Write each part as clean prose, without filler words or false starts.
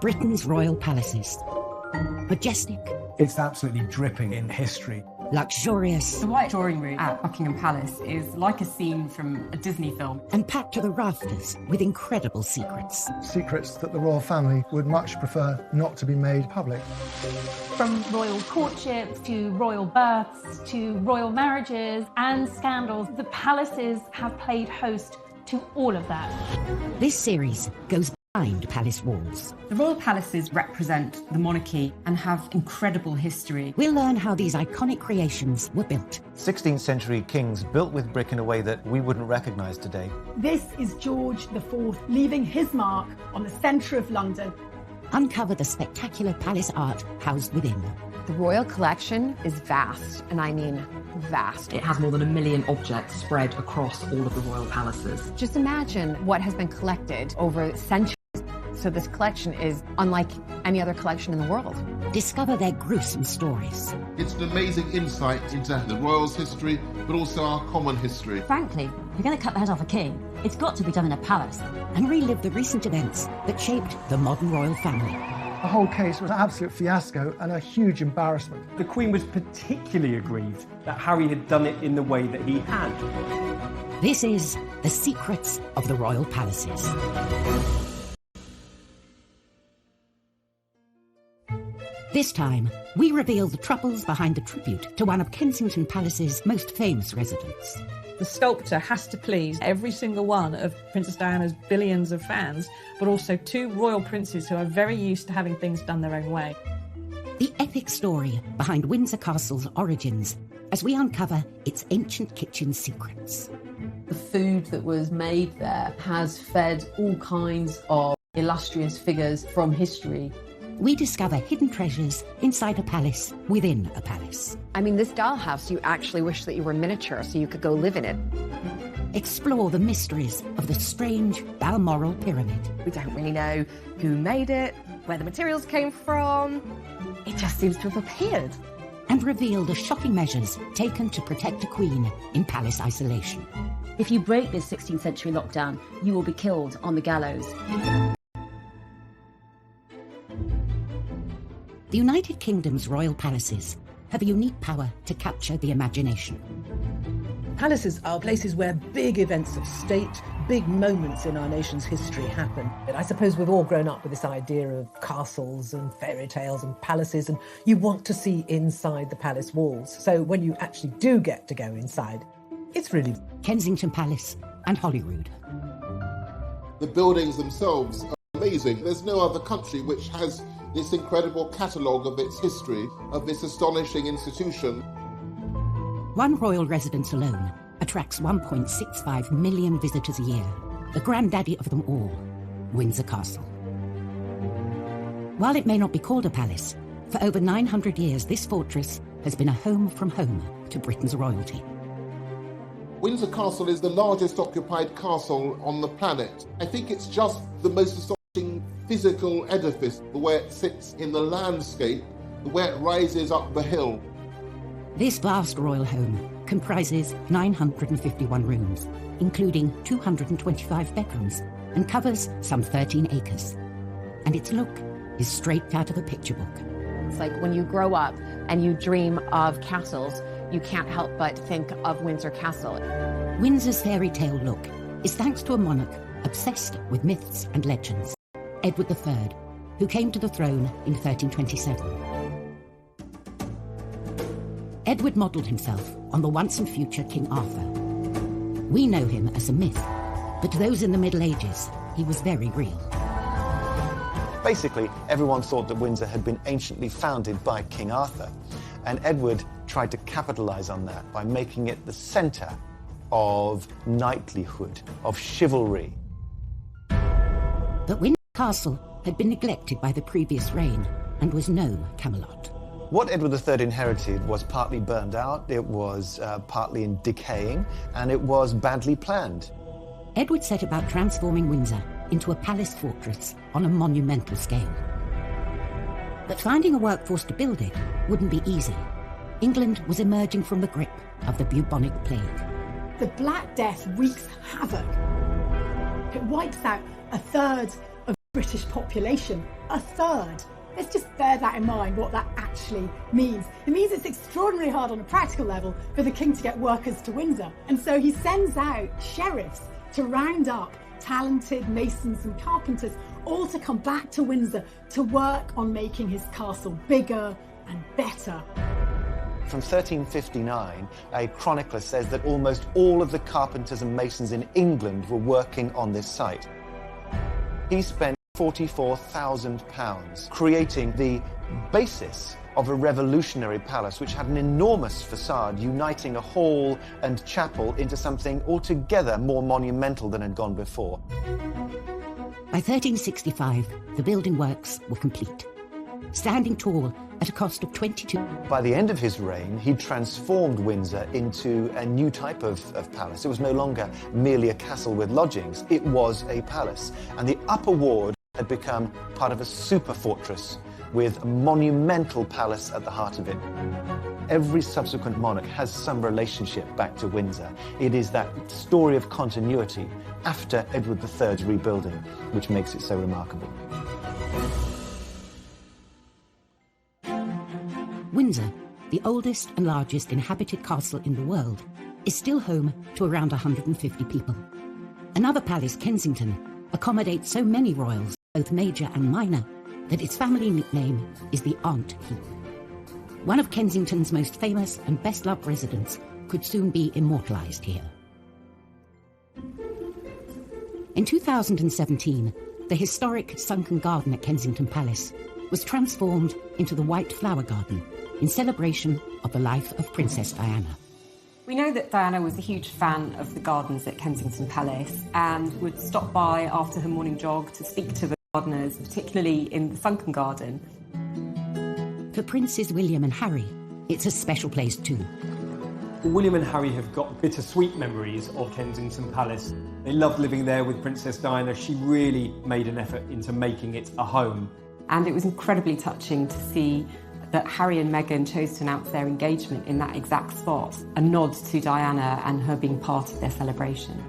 Britain's royal palaces. Majestic, It's absolutely dripping in history. luxurious, The White Drawing Room at Buckingham Palace is like a scene from a Disney film. and packed to the rafters with incredible secrets. Secrets that the royal family would much prefer not to be made public. From royal courtships to royal births to royal marriages and scandals, the palaces have played host to all of that. This series goes behind palace walls. The royal palaces represent the monarchy and have incredible history. We'll learn how these iconic creations were built. 16th century kings built with brick in a way that we wouldn't recognise today. This is George IV leaving his mark on the centre of London. Uncover the spectacular palace art housed within. The royal collection is vast, and I mean vast. It has more than 1 million objects spread across all of the royal palaces. Just imagine what has been collected over centuries. So this collection is unlike any other collection in the world. Discover their gruesome stories. It's an amazing insight into the royals' history, but also our common history. Frankly, if you're going to cut the head off a king, it's got to be done in a palace. And relive the recent events that shaped the modern royal family. The whole case was an absolute fiasco and a huge embarrassment. The Queen was particularly aggrieved that Harry had done it in the way that he had. This is The Secrets of the Royal Palaces. This time, we reveal the troubles behind the tribute to one of Kensington Palace's most famous residents. The sculptor has to please every single one of Princess Diana's billions of fans, but also 2 royal princes who are very used to having things done their own way. The epic story behind Windsor Castle's origins as we uncover its ancient kitchen secrets. The food that was made there has fed all kinds of illustrious figures from history. We discover hidden treasures inside a palace within a palace. I mean, this dollhouse, you actually wish that you were miniature so you could go live in it. Explore the mysteries of the strange Balmoral Pyramid. We don't really know who made it, where the materials came from. It just seems to have appeared. And reveal the shocking measures taken to protect a queen in palace isolation. If you break this 16th century lockdown, you will be killed on the gallows. The United Kingdom's royal palaces have a unique power to capture the imagination. Palaces are places where big events of state, big moments in our nation's history happen. And I suppose we've all grown up with this idea of castles and fairy tales and palaces, and you want to see inside the palace walls. So when you actually do get to go inside, it's really Kensington Palace and Holyrood. The buildings themselves are amazing. There's no other country which has this incredible catalogue of its history, of this astonishing institution. One royal residence alone attracts 1.65 million visitors a year, the granddaddy of them all, Windsor Castle. While it may not be called a palace, for over 900 years this fortress has been a home from home to Britain's royalty. Windsor Castle is the largest occupied castle on the planet. I think it's just the most astonishing physical edifice, the way it sits in the landscape, the way it rises up the hill. This vast royal home comprises 951 rooms, including 225 bedrooms, and covers some 13 acres. And its look is straight out of a picture book. It's like when you grow up and you dream of castles, you can't help but think of Windsor Castle. Windsor's fairy tale look is thanks to a monarch obsessed with myths and legends, Edward III, who came to the throne in 1327. Edward modelled himself on the once and future King Arthur. We know him as a myth, but to those in the Middle Ages, he was very real. Basically, everyone thought that Windsor had been anciently founded by King Arthur, and Edward tried to capitalise on that by making it the centre of knightlyhood, of chivalry. But Windsor Castle had been neglected by the previous reign and was no Camelot. What Edward III inherited was partly burned out, it was partly in decaying, and it was badly planned. Edward set about transforming Windsor into a palace fortress on a monumental scale. But finding a workforce to build it wouldn't be easy. England was emerging from the grip of the bubonic plague. The Black Death wreaks havoc. It wipes out a third of British population, a third. Let's just bear that in mind, what that actually means. It means it's extraordinarily hard on a practical level for the king to get workers to Windsor. And so he sends out sheriffs to round up talented masons and carpenters, all to come back to Windsor to work on making his castle bigger and better. From 1359, a chronicler says that almost all of the carpenters and masons in England were working on this site. He spent £44,000 creating the basis of a revolutionary palace which had an enormous facade uniting a hall and chapel into something altogether more monumental than had gone before. By 1365, the building works were complete, standing tall at a cost of 22. By the end of his reign, he transformed Windsor into a new type of palace. It was no longer merely a castle with lodgings, it was a palace. And the upper ward had become part of a super fortress with a monumental palace at the heart of it. Every subsequent monarch has some relationship back to Windsor. It is that story of continuity after Edward III's rebuilding which makes it so remarkable. Windsor, the oldest and largest inhabited castle in the world, is still home to around 150 people. Another palace, Kensington, accommodates so many royals, both major and minor, that its family nickname is the Aunt Keep. One of Kensington's most famous and best-loved residents could soon be immortalised here. In 2017, the historic sunken garden at Kensington Palace was transformed into the White Flower Garden in celebration of the life of Princess Diana. We know that Diana was a huge fan of the gardens at Kensington Palace and would stop by after her morning jog to speak to the gardeners, particularly in the sunken garden. For Princes William and Harry, it's a special place too. William and Harry have got bittersweet memories of Kensington Palace. They loved living there with Princess Diana. She really made an effort into making it a home. And it was incredibly touching to see that Harry and Meghan chose to announce their engagement in that exact spot, a nod to Diana and her being part of their celebration.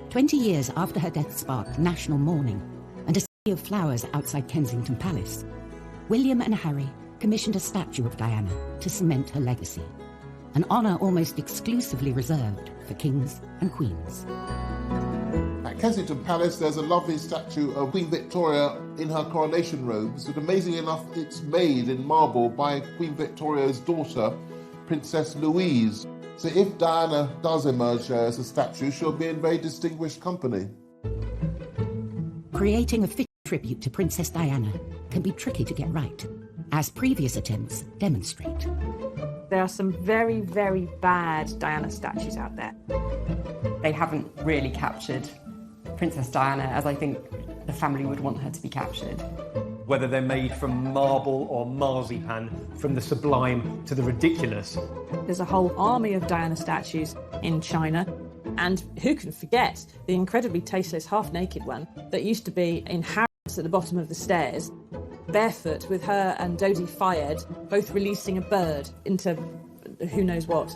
20 years after her death sparked national mourning and a sea of flowers outside Kensington Palace, William and Harry commissioned a statue of Diana to cement her legacy, an honour almost exclusively reserved for kings and queens. At Kensington Palace, there's a lovely statue of Queen Victoria in her coronation robes, but amazingly enough, it's made in marble by Queen Victoria's daughter, Princess Louise. So if Diana does emerge there as a statue, she'll be in very distinguished company. Creating a fitting tribute to Princess Diana can be tricky to get right, as previous attempts demonstrate. There are some very, very bad Diana statues out there. They haven't really captured Princess Diana as I think the family would want her to be captured. Whether they're made from marble or marzipan, from the sublime to the ridiculous. There's a whole army of Diana statues in China. And who can forget the incredibly tasteless half-naked one that used to be in Harrods at the bottom of the stairs, barefoot with her and Dodie Fayed both releasing a bird into who knows what.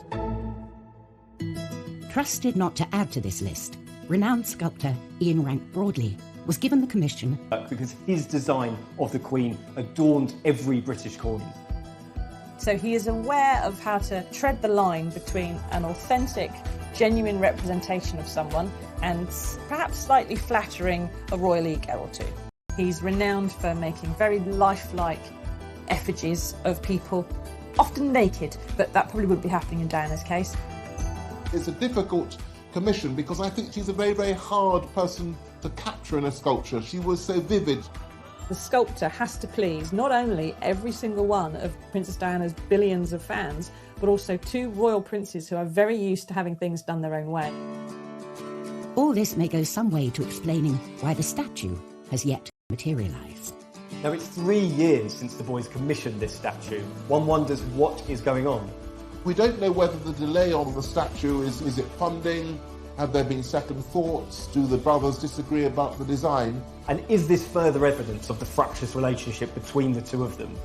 Trusted not to add to this list, renowned sculptor Ian Rank-Broadley was given the commission because his design of the Queen adorned every British corner. So he is aware of how to tread the line between an authentic, genuine representation of someone and perhaps slightly flattering a royal ego or two. He's renowned for making very lifelike effigies of people, often naked, but that probably wouldn't be happening in Diana's case. It's a difficult commission because I think she's a very, very hard person to capture in a sculpture. She was so vivid. The sculptor has to please not only every single one of Princess Diana's billions of fans, but also two royal princes who are very used to having things done their own way. All this may go some way to explaining why the statue has yet to materialise. Now, it's 3 years since the boys commissioned this statue. One wonders what is going on. We don't know whether the delay on the statue is it funding? Have there been second thoughts? Do the brothers disagree about the design? And is this further evidence of the fractious relationship between the two of them?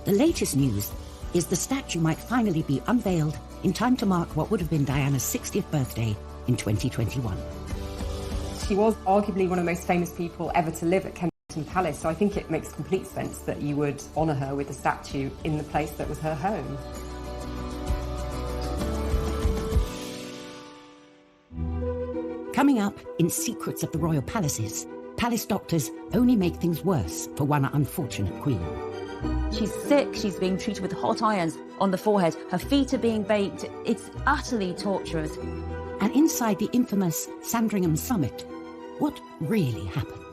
The latest news is the statue might finally be unveiled in time to mark what would have been Diana's 60th birthday in 2021. She was arguably one of the most famous people ever to live at Kensington Kensington Palace, so I think it makes complete sense that you would honour her with a statue in the place that was her home. Coming up in Secrets of the Royal Palaces, palace doctors only make things worse for one unfortunate queen. She's sick, she's being treated with hot irons on the forehead, her feet are being baked. It's utterly torturous. And inside the infamous Sandringham Summit, what really happened?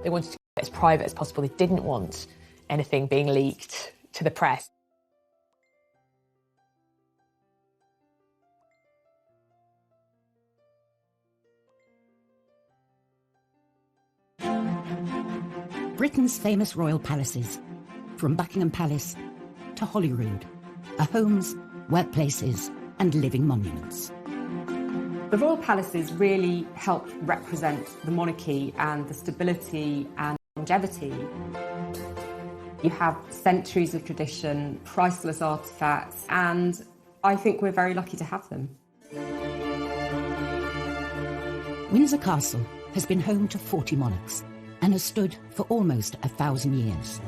They wanted to get as private as possible. They didn't want anything being leaked to the press. Britain's famous royal palaces, from Buckingham Palace to Holyrood, are homes, workplaces and living monuments. The royal palaces really help represent the monarchy and the stability and longevity. You have centuries of tradition, priceless artefacts, and I think we're very lucky to have them. Windsor Castle has been home to 40 monarchs and has stood for almost 1,000 years.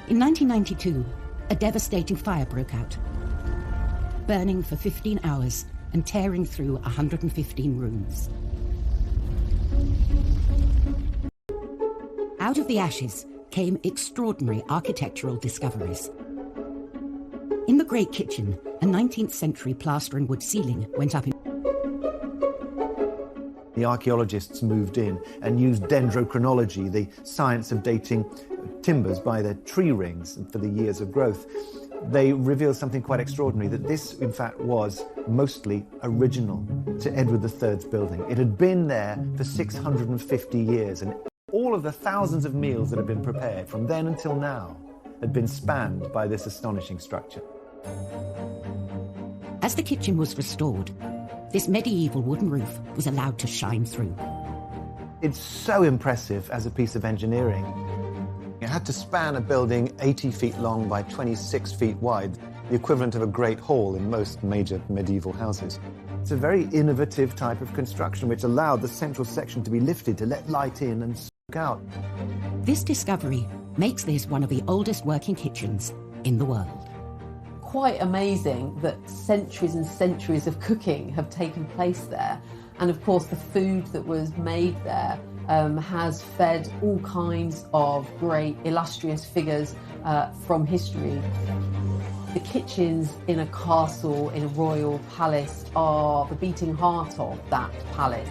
In 1992, a devastating fire broke out, burning for 15 hours and tearing through 115 rooms. Out of the ashes came extraordinary architectural discoveries. In the Great Kitchen, a 19th century plaster and wood ceiling went up in. The archaeologists moved in and used dendrochronology, the science of dating timbers by their tree rings for the years of growth. They revealed something quite extraordinary, that this, in fact, was mostly original to Edward III's building. It had been there for 650 years, and all of the thousands of meals that had been prepared from then until now had been spanned by this astonishing structure. As the kitchen was restored, this medieval wooden roof was allowed to shine through. It's so impressive as a piece of engineering. It had to span a building 80 feet long by 26 feet wide, the equivalent of a great hall in most major medieval houses. It's a very innovative type of construction which allowed the central section to be lifted to let light in and soak out. This discovery makes this one of the oldest working kitchens in the world. Quite amazing that centuries and centuries of cooking have taken place there, and of course the food that was made there has fed all kinds of great illustrious figures from history. The kitchens in a castle, in a royal palace, are the beating heart of that palace.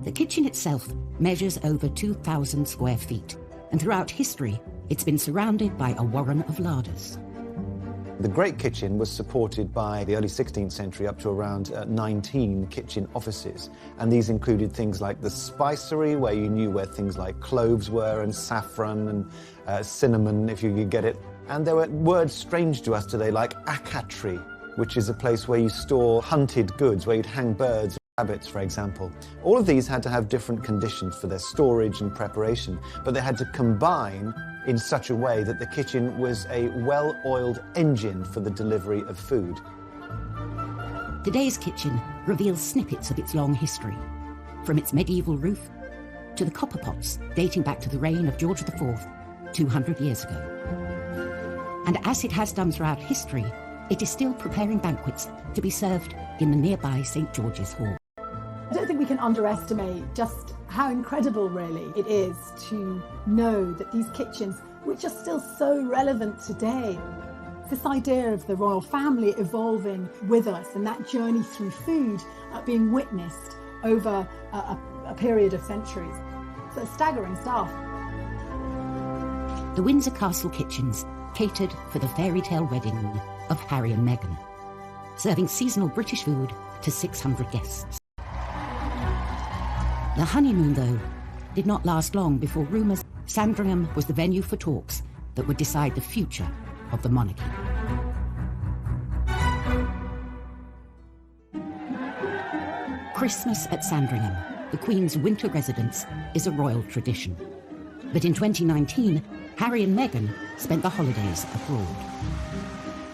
The kitchen itself measures over 2,000 square feet, and throughout history, it's been surrounded by a warren of larders. The Great Kitchen was supported by the early 16th century up to around 19 kitchen offices. And these included things like the spicery, where you knew where things like cloves were, and saffron and cinnamon, if you could get it. And there were words strange to us today, like acatree, which is a place where you store hunted goods, where you'd hang birds, rabbits, for example. All of these had to have different conditions for their storage and preparation, but they had to combine in such a way that the kitchen was a well-oiled engine for the delivery of food. Today's kitchen reveals snippets of its long history, from its medieval roof to the copper pots dating back to the reign of George IV 200 years ago. And as it has done throughout history, it is still preparing banquets to be served in the nearby St. George's Hall. I don't think we can underestimate just how incredible, really, it is to know that these kitchens, which are still so relevant today, this idea of the royal family evolving with us and that journey through food being witnessed over a period of centuries. So staggering stuff. The Windsor Castle kitchens catered for the fairy tale wedding of Harry and Meghan, serving seasonal British food to 600 guests. The honeymoon, though, did not last long before rumours Sandringham was the venue for talks that would decide the future of the monarchy. Christmas at Sandringham, the Queen's winter residence, is a royal tradition. But in 2019, Harry and Meghan spent the holidays abroad.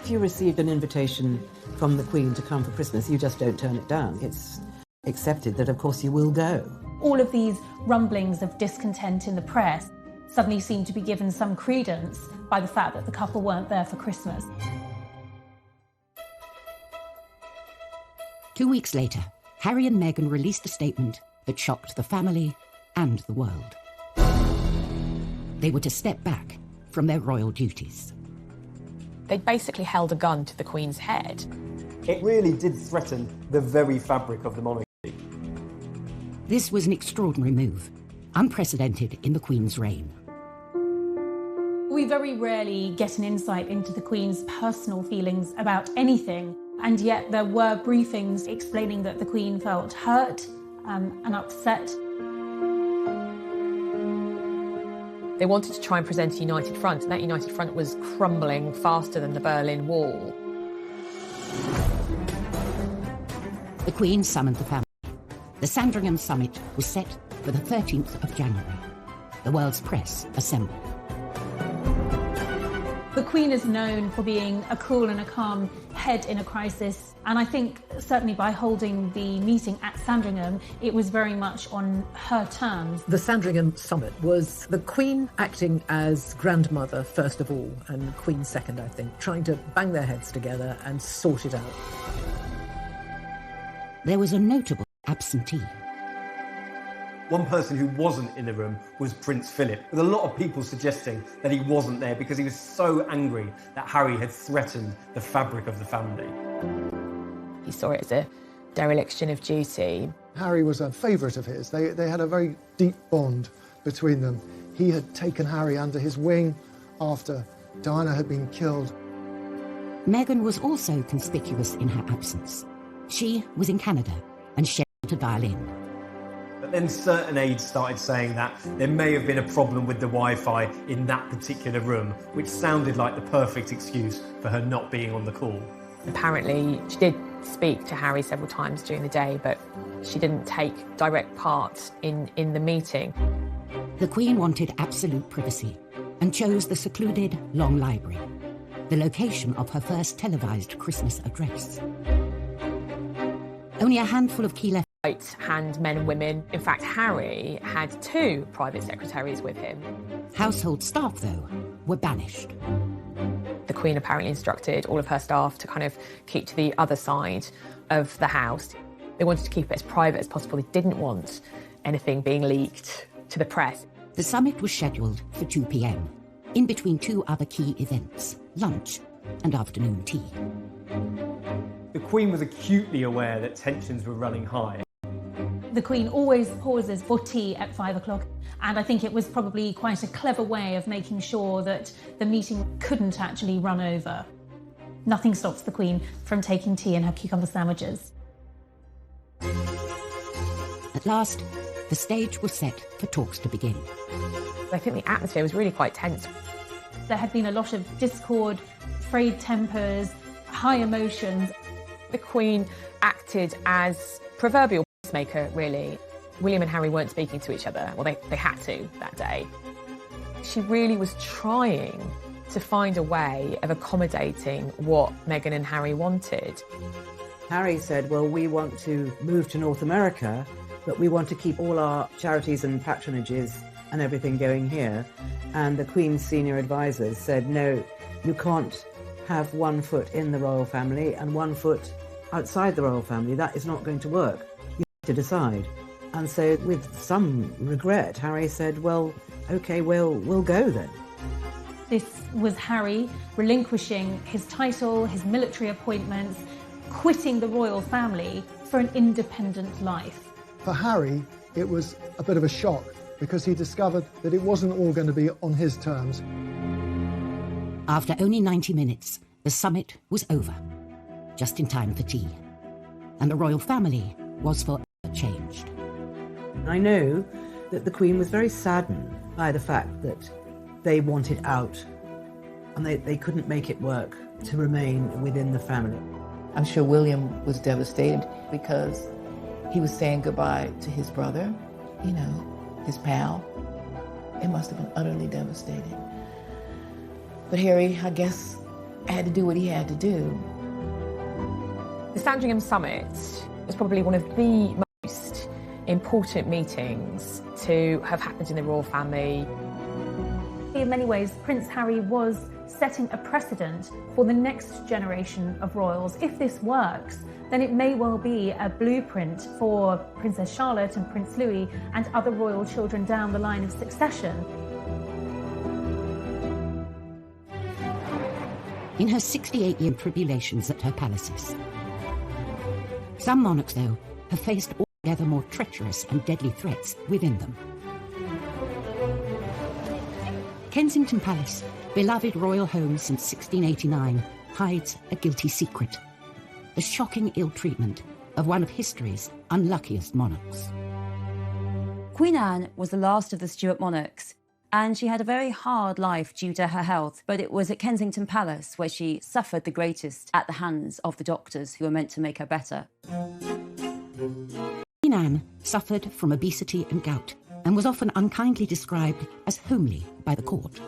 If you received an invitation from the Queen to come for Christmas, you just don't turn it down. It's accepted that, of course, you will go. All of these rumblings of discontent in the press suddenly seem to be given some credence by the fact that the couple weren't there for Christmas. 2 weeks later, Harry and Meghan released a statement that shocked the family and the world. They were to step back from their royal duties. They basically held a gun to the Queen's head. It really did threaten the very fabric of the monarchy. This was an extraordinary move, unprecedented in the Queen's reign. We very rarely get an insight into the Queen's personal feelings about anything, and yet there were briefings explaining that the Queen felt hurt and upset. They wanted to try and present a united front, and that united front was crumbling faster than the Berlin Wall. The Queen summoned the family. The Sandringham summit was set for the 13th of January. The world's press assembled. The Queen is known for being a cool and a calm head in a crisis, and I think certainly by holding the meeting at Sandringham, it was very much on her terms. The Sandringham summit was the Queen acting as grandmother first of all, and Queen second, I think, trying to bang their heads together and sort it out. There was a notable absentee. One person who wasn't in the room was Prince Philip, with a lot of people suggesting that he wasn't there because he was so angry that Harry had threatened the fabric of the family. He saw it as a dereliction of duty. Harry was a favourite of his. They had a very deep bond between them. He had taken Harry under his wing after Diana had been killed. Meghan was also conspicuous in her absence. She was in Canada and scheduled to dial in. But then certain aides started saying that there may have been a problem with the Wi-Fi in that particular room, which sounded like the perfect excuse for her not being on the call. Apparently, she did speak to Harry several times during the day, but she didn't take direct part in the meeting. The Queen wanted absolute privacy and chose the secluded Long Library, the location of her first televised Christmas address. Only a handful of key right-hand men and women. In fact, Harry had 2 private secretaries with him. Household staff, though, were banished. The Queen apparently instructed all of her staff to kind of keep to the other side of the house. They wanted to keep it as private as possible. They didn't want anything being leaked to the press. The summit was scheduled for 2 p.m, in between 2 other key events, lunch and afternoon tea. The Queen was acutely aware that tensions were running high. The Queen always pauses for tea at 5 o'clock, and I think it was probably quite a clever way of making sure that the meeting couldn't actually run over. Nothing stops the Queen from taking tea and her cucumber sandwiches. At last, the stage was set for talks to begin. I think the atmosphere was really quite tense. There had been a lot of discord, frayed tempers, high emotions. The Queen acted as proverbial peacemaker, really. William and Harry weren't speaking to each other. Well, they had to that day. She really was trying to find a way of accommodating what Meghan and Harry wanted. Harry said, well, we want to move to North America, but we want to keep all our charities and patronages and everything going here. And the Queen's senior advisors said, no, you can't have one foot in the royal family and one foot outside the royal family. That is not going to work. You have to decide. And so with some regret, Harry said, well, okay, we'll go then. This was Harry relinquishing his title, his military appointments, quitting the royal family for an independent life. For Harry, it was a bit of a shock because he discovered that it wasn't all going to be on his terms. After only 90 minutes, the summit was over, just in time for tea. And the royal family was forever changed. I know that the Queen was very saddened by the fact that they wanted out and they couldn't make it work to remain within the family. I'm sure William was devastated because he was saying goodbye to his brother, you know, his pal. It must have been utterly devastating. But Harry, I guess, had to do what he had to do. The Sandringham Summit was probably one of the important meetings to have happened in the royal family. In many ways, Prince Harry was setting a precedent for the next generation of royals. If this works, then it may well be a blueprint for Princess Charlotte and Prince Louis and other royal children down the line of succession. In her 68-year tribulations at her palaces, some monarchs, though, have faced altogether more treacherous and deadly threats within them. Kensington Palace, beloved royal home since 1689, hides a guilty secret: the shocking ill-treatment of one of history's unluckiest monarchs. Queen Anne was the last of the Stuart monarchs, and she had a very hard life due to her health, but it was at Kensington Palace where she suffered the greatest at the hands of the doctors who were meant to make her better. Queen Anne suffered from obesity and gout, and was often unkindly described as homely by the court.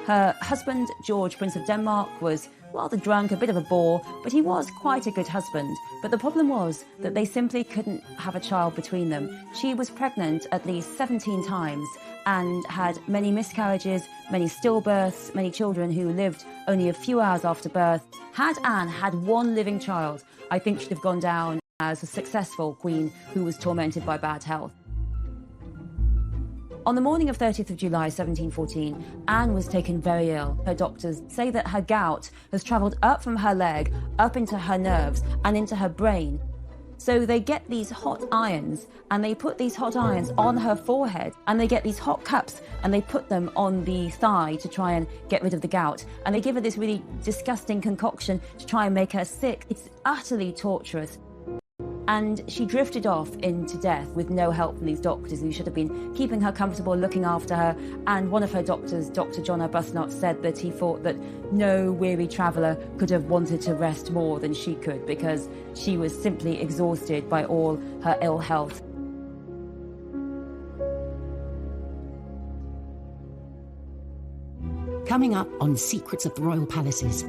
Her husband, George, Prince of Denmark, was rather drunk, a bit of a bore, but he was quite a good husband. But the problem was that they simply couldn't have a child between them. She was pregnant at least 17 times and had many miscarriages, many stillbirths, many children who lived only a few hours after birth. Had Anne had one living child, I think she'd have gone down as a successful queen who was tormented by bad health. On the morning of 30th of July 1714, Anne was taken very ill. Her doctors say that her gout has travelled up from her leg, up into her nerves and into her brain. So they get these hot irons and they put these hot irons on her forehead, and they get these hot cups and they put them on the thigh to try and get rid of the gout. And they give her this really disgusting concoction to try and make her sick. It's utterly torturous. And she drifted off into death with no help from these doctors who should have been keeping her comfortable, looking after her. And one of her doctors, Dr. John Arbuthnot, said that he thought that no weary traveller could have wanted to rest more than she could, because she was simply exhausted by all her ill health. Coming up on Secrets of the Royal Palaces,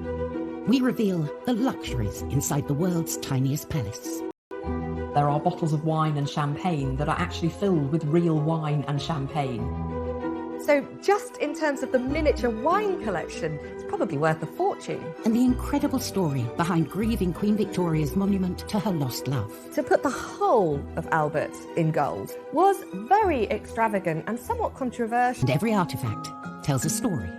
we reveal the luxuries inside the world's tiniest palace. There are bottles of wine and champagne that are actually filled with real wine and champagne. So just in terms of the miniature wine collection, it's probably worth a fortune. And the incredible story behind grieving Queen Victoria's monument to her lost love. To put the whole of Albert in gold was very extravagant and somewhat controversial. And every artefact tells a story.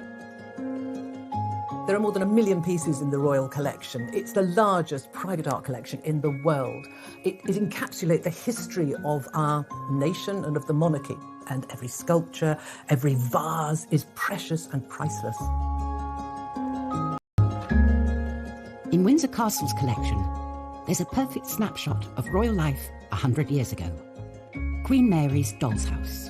There are more than 1 million pieces in the Royal Collection. It's the largest private art collection in the world. It encapsulates the history of our nation and of the monarchy. And every sculpture, every vase is precious and priceless. In Windsor Castle's collection, there's a perfect snapshot of royal life 100 years ago. Queen Mary's doll's house.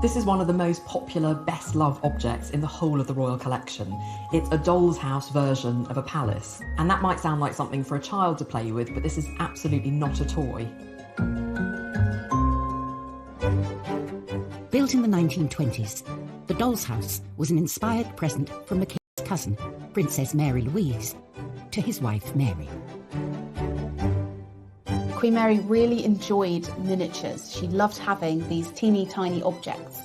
This is one of the most popular, best-loved objects in the whole of the Royal Collection. It's a doll's house version of a palace. And that might sound like something for a child to play with, but this is absolutely not a toy. Built in the 1920s, the doll's house was an inspired present from the king's cousin, Princess Mary Louise, to his wife Mary. Queen Mary really enjoyed miniatures. She loved having these teeny tiny objects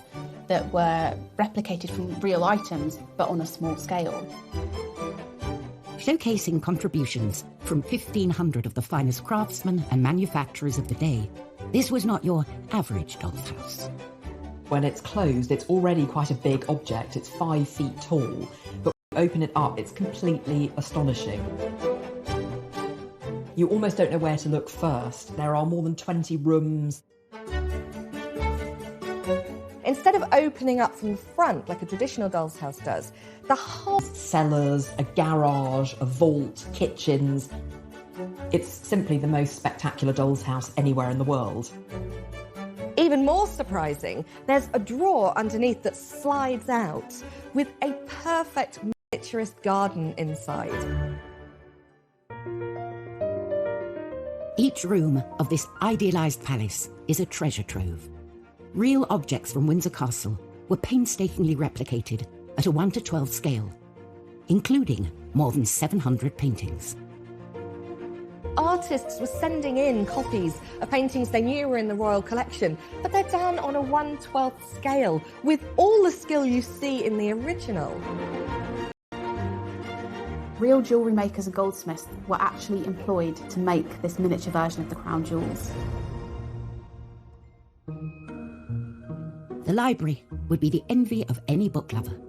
that were replicated from real items, but on a small scale. Showcasing contributions from 1,500 of the finest craftsmen and manufacturers of the day, this was not your average doll's house. When it's closed, it's already quite a big object. It's 5 feet tall, but when you open it up, it's completely astonishing. You almost don't know where to look first. There are more than 20 rooms. Instead of opening up from the front like a traditional doll's house does, the whole cellars, a garage, a vault, kitchens. It's simply the most spectacular doll's house anywhere in the world. Even more surprising, there's a drawer underneath that slides out with a perfect miniaturist garden inside. Each room of this idealised palace is a treasure trove. Real objects from Windsor Castle were painstakingly replicated at a 1:12 scale, including more than 700 paintings. artists were sending in copies of paintings they knew were in the royal collection, but they're done on a 1/12 scale, with all the skill you see in the original. Real jewellery makers and goldsmiths were actually employed to make this miniature version of the crown jewels. The library would be the envy of any book lover.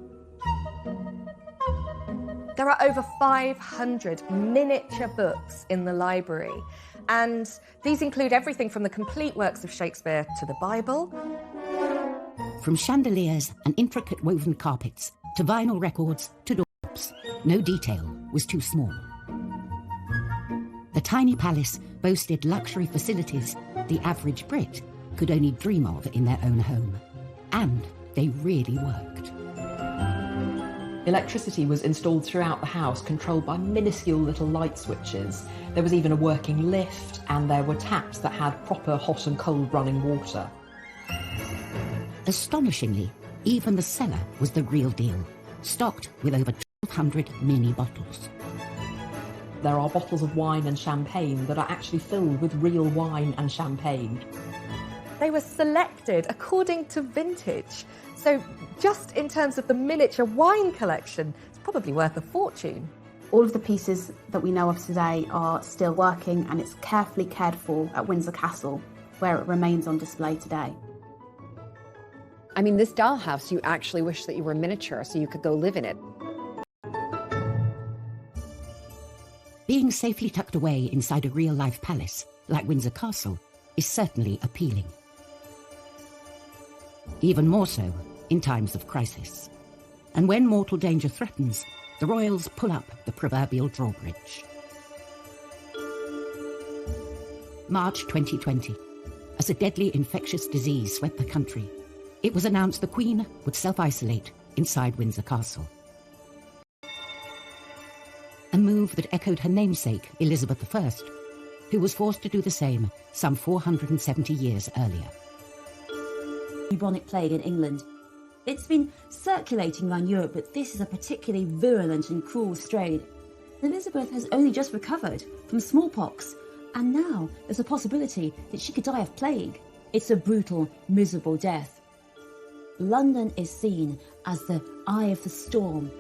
There are over 500 miniature books in the library, and these include everything from the complete works of Shakespeare to the Bible. From chandeliers and intricate woven carpets to vinyl records to doorknobs, no detail was too small. The tiny palace boasted luxury facilities the average Brit could only dream of in their own home. And they really worked. Electricity was installed throughout the house, controlled by minuscule little light switches. There was even a working lift, and there were taps that had proper hot and cold running water. Astonishingly, even the cellar was the real deal, stocked with over 1,200 mini bottles. There are bottles of wine and champagne that are actually filled with real wine and champagne. They were selected according to vintage. So just in terms of the miniature wine collection, it's probably worth a fortune. All of the pieces that we know of today are still working, and it's carefully cared for at Windsor Castle, where it remains on display today. I mean, this dollhouse, you actually wish that you were miniature so you could go live in it. Being safely tucked away inside a real-life palace, like Windsor Castle, is certainly appealing. Even more so in times of crisis. And when mortal danger threatens, the royals pull up the proverbial drawbridge. March 2020. As a deadly infectious disease swept the country, it was announced the Queen would self-isolate inside Windsor Castle. A move that echoed her namesake, Elizabeth I, who was forced to do the same some 470 years earlier. Bubonic plague in England. It's been circulating around Europe, but this is a particularly virulent and cruel strain. Elizabeth has only just recovered from smallpox, and now there's a possibility that she could die of plague. It's a brutal, miserable death. London is seen as the eye of the storm.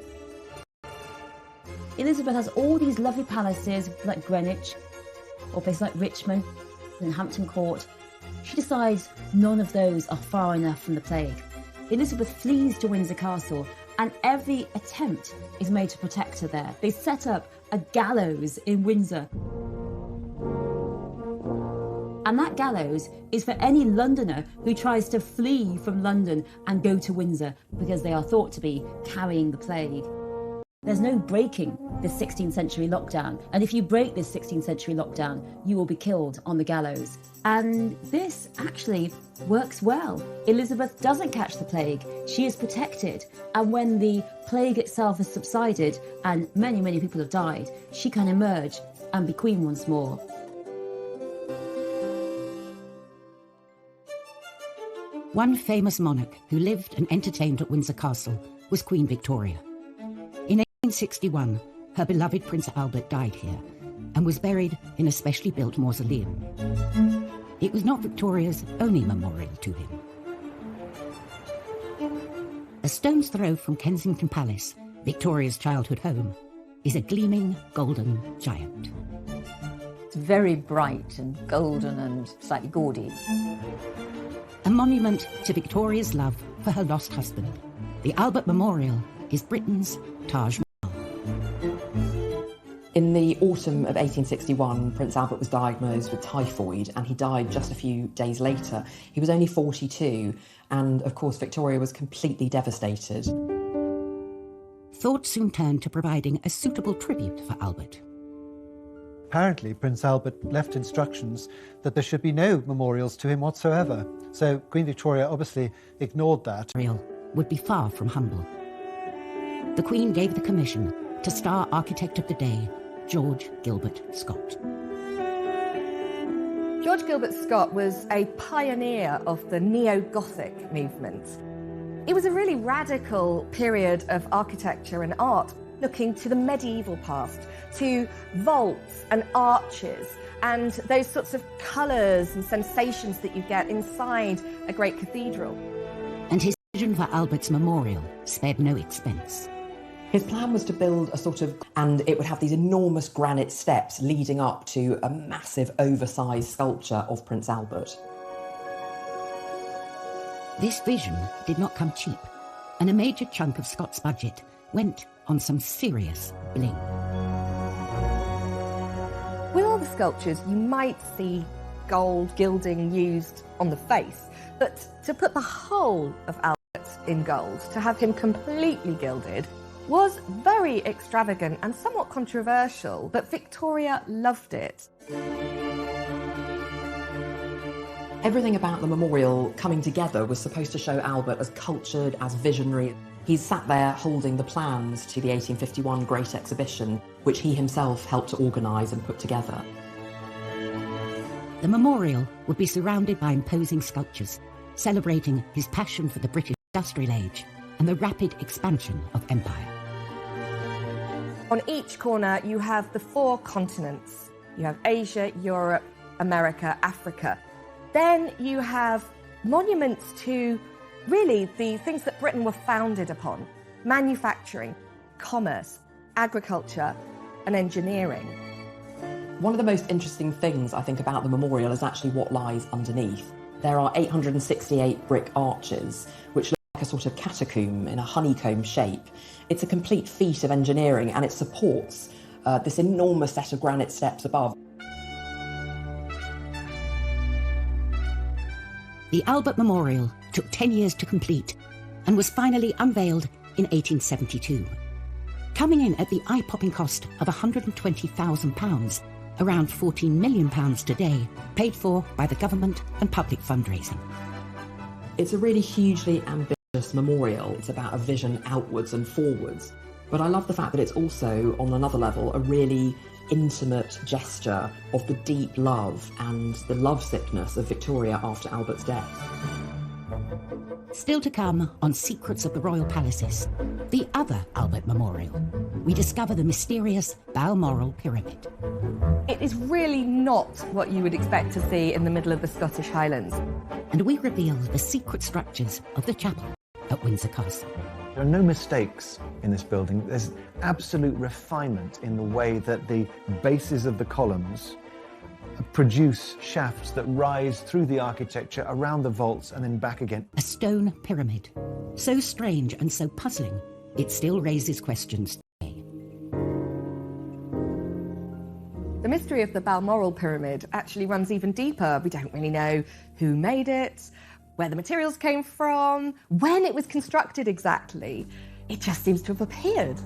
Elizabeth has all these lovely palaces like Greenwich, or places like Richmond and Hampton Court. She decides none of those are far enough from the plague. Elizabeth flees to Windsor Castle, and every attempt is made to protect her there. They set up a gallows in Windsor. And that gallows is for any Londoner who tries to flee from London and go to Windsor, because they are thought to be carrying the plague. There's no breaking this 16th century lockdown, and if you break this 16th century lockdown, you will be killed on the gallows. And this actually works well. Elizabeth doesn't catch the plague, she is protected, and when the plague itself has subsided and many, many people have died, she can emerge and be queen once more. One famous monarch who lived and entertained at Windsor Castle was Queen Victoria. In 1861, her beloved Prince Albert died here and was buried in a specially built mausoleum. It was not Victoria's only memorial to him. A stone's throw from Kensington Palace, Victoria's childhood home, is a gleaming golden giant. It's very bright and golden and slightly gaudy. A monument to Victoria's love for her lost husband. The Albert Memorial is Britain's Taj Mahal. In the autumn of 1861, Prince Albert was diagnosed with typhoid, and he died just a few days later. He was only 42, and of course Victoria was completely devastated. Thought soon turned to providing a suitable tribute for Albert. Apparently, Prince Albert left instructions that there should be no memorials to him whatsoever. So Queen Victoria obviously ignored that. Would be far from humble. The Queen gave the commission to star architect of the day, George Gilbert Scott. George Gilbert Scott was a pioneer of the neo-Gothic movement. It was a really radical period of architecture and art. looking to the medieval past, to vaults and arches and those sorts of colours and sensations that you get inside a great cathedral. And his vision for Albert's memorial spared no expense. His plan was to build a sort of, and it would have these enormous granite steps leading up to a massive oversized sculpture of Prince Albert. This vision did not come cheap, and a major chunk of Scott's budget went on some serious bling. With all the sculptures, you might see gold gilding used on the face, but to put the whole of Albert in gold, to have him completely gilded, was very extravagant and somewhat controversial, but Victoria loved it. Everything about the memorial coming together was supposed to show Albert as cultured, as visionary. He's sat there holding the plans to the 1851 Great Exhibition, which he himself helped to organise and put together. The memorial would be surrounded by imposing sculptures, celebrating his passion for the British industrial age and the rapid expansion of empire. On each corner, you have the 4 continents. You have Asia, Europe, America, Africa. Then you have monuments to really the things that Britain were founded upon: manufacturing, commerce, agriculture, and engineering. One of the most interesting things I think about the memorial is actually what lies underneath. There are 868 brick arches, which look like a sort of catacomb in a honeycomb shape. It's a complete feat of engineering, and it supports this enormous set of granite steps above. The Albert Memorial took 10 years to complete and was finally unveiled in 1872, coming in at the eye-popping cost of £120,000, around £14 million today, paid for by the government and public fundraising. It's a really hugely ambitious memorial. It's about a vision outwards and forwards. But I love the fact that it's also, on another level, a really intimate gesture of the deep love and the lovesickness of Victoria after Albert's death. Still to come on Secrets of the Royal Palaces, the other Albert Memorial, we discover the mysterious Balmoral Pyramid. It is really not what you would expect to see in the middle of the Scottish Highlands. And we reveal the secret structures of the chapel at Windsor Castle. There are no mistakes in this building. There's absolute refinement in the way that the bases of the columns produce shafts that rise through the architecture, around the vaults, and then back again. A stone pyramid, so strange and so puzzling, it still raises questions today. The mystery of the Balmoral Pyramid actually runs even deeper. We don't really know who made it, where the materials came from, when it was constructed exactly. It just seems to have appeared.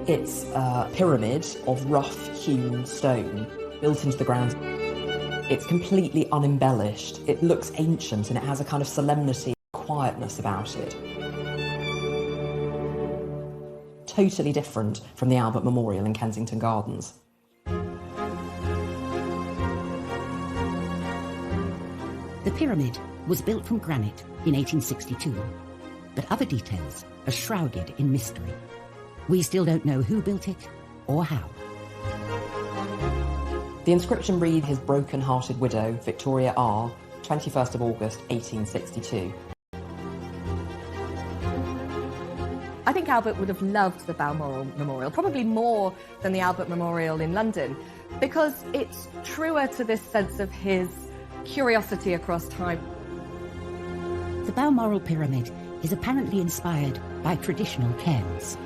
It's a pyramid of rough-hewn stone built into the ground. It's completely unembellished. It looks ancient and it has a kind of solemnity, quietness about it. Totally different from the Albert Memorial in Kensington Gardens. The pyramid was built from granite in 1862, but other details are shrouded in mystery. We still don't know who built it or how. The inscription reads, "His broken-hearted widow, Victoria R., 21st of August, 1862. I think Albert would have loved the Balmoral Memorial, probably more than the Albert Memorial in London, because it's truer to this sense of his curiosity across time. The Balmoral Pyramid is apparently inspired by traditional cairns.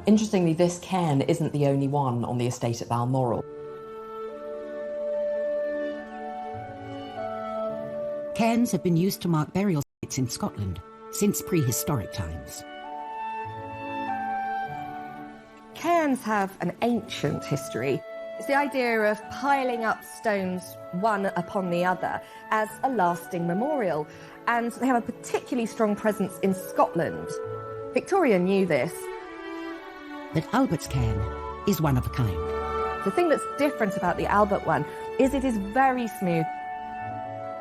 Interestingly, this cairn isn't the only one on the estate at Balmoral. Cairns have been used to mark burial sites in Scotland since prehistoric times. Cairns have an ancient history. It's the idea of piling up stones one upon the other as a lasting memorial, and they have a particularly strong presence in Scotland. Victoria knew this. But Albert's cairn is one of a kind. The thing that's different about the Albert one is it is very smooth.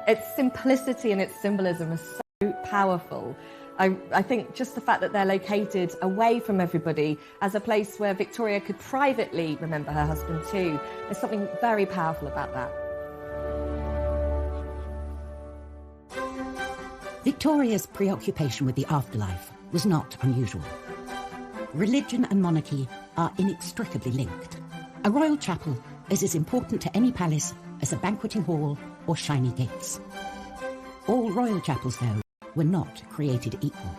Its simplicity and its symbolism are so powerful. I think just the fact that they're located away from everybody as a place where Victoria could privately remember her husband too, there's something very powerful about that. Victoria's preoccupation with the afterlife was not unusual. Religion and monarchy are inextricably linked. A royal chapel is as important to any palace as a banqueting hall or shiny gates. All royal chapels, though, were not created equal.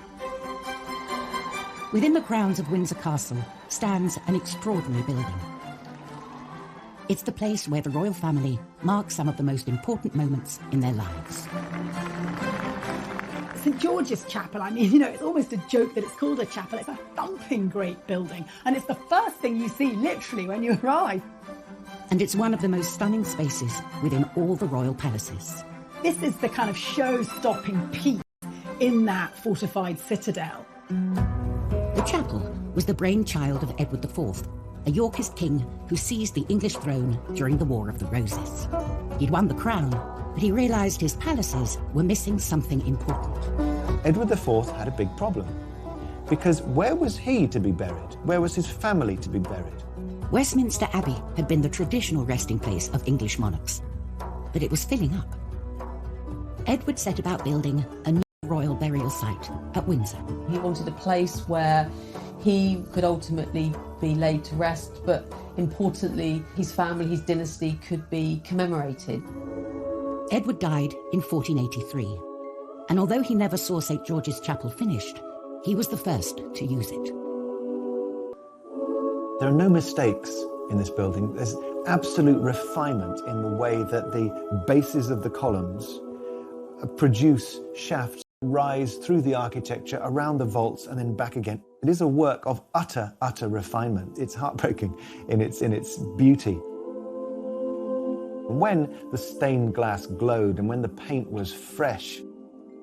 Within the grounds of Windsor Castle stands an extraordinary building. It's the place where the royal family mark some of the most important moments in their lives. St George's Chapel, I mean, it's almost a joke that it's called a chapel. It's a thumping great building, and it's the first thing you see, literally, when you arrive. And it's one of the most stunning spaces within all the royal palaces. This is the kind of show-stopping piece in that fortified citadel. The chapel was the brainchild of Edward IV, a Yorkist king who seized the English throne during the War of the Roses. He'd won the crown, but he realised his palaces were missing something important. Edward IV had a big problem, because where was he to be buried? Where was his family to be buried? Westminster Abbey had been the traditional resting place of English monarchs, but it was filling up. Edward set about building a new royal burial site at Windsor. He wanted a place where he could ultimately be laid to rest, but importantly, his family, his dynasty could be commemorated. Edward died in 1483, and although he never saw St George's Chapel finished, he was the first to use it. There are no mistakes in this building. There's absolute refinement in the way that the bases of the columns produce shafts, rise through the architecture, around the vaults, and then back again. It is a work of utter refinement. It's heartbreaking in its beauty. When the stained glass glowed and when the paint was fresh,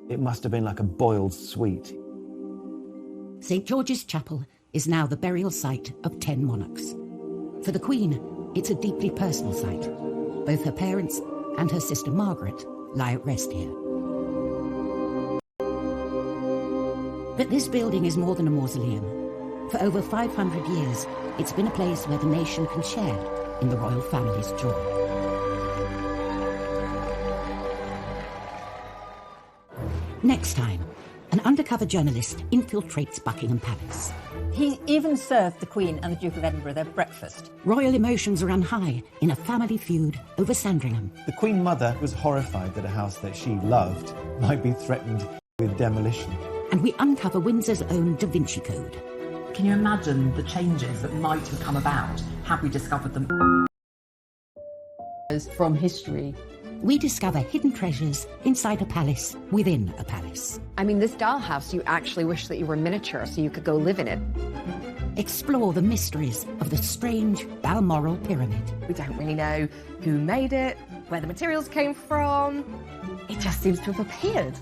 it must have been like a boiled sweet. St George's Chapel is now the burial site of 10 monarchs. For the Queen, it's a deeply personal site. Both her parents and her sister Margaret lie at rest here. But this building is more than a mausoleum. For over 500 years, it's been a place where the nation can share in the royal family's joy. Next time, an undercover journalist infiltrates Buckingham Palace. He even served the Queen and the Duke of Edinburgh their breakfast. Royal emotions run high in a family feud over Sandringham. The Queen Mother was horrified that a house that she loved might be threatened with demolition. And we uncover Windsor's own Da Vinci Code. Can you imagine the changes that might have come about had we discovered them? From history. We discover hidden treasures inside a palace within a palace. I mean, this dollhouse, you actually wish that you were miniature so you could go live in it. Explore the mysteries of the strange Balmoral Pyramid. We don't really know who made it, where the materials came from. It just seems to have appeared.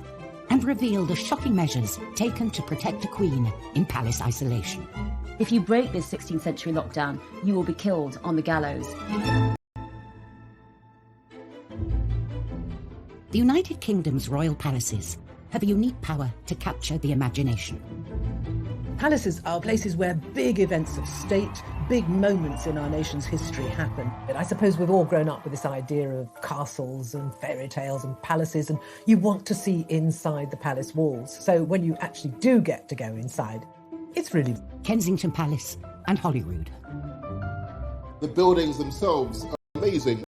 And reveal the shocking measures taken to protect a queen in palace isolation. If you break this 16th century lockdown, you will be killed on the gallows. The United Kingdom's royal palaces have a unique power to capture the imagination. Palaces are places where big events of state, big moments in our nation's history happen. And I suppose we've all grown up with this idea of castles and fairy tales and palaces, and you want to see inside the palace walls. So when you actually do get to go inside, it's really... Kensington Palace and Holyrood. The buildings themselves are amazing.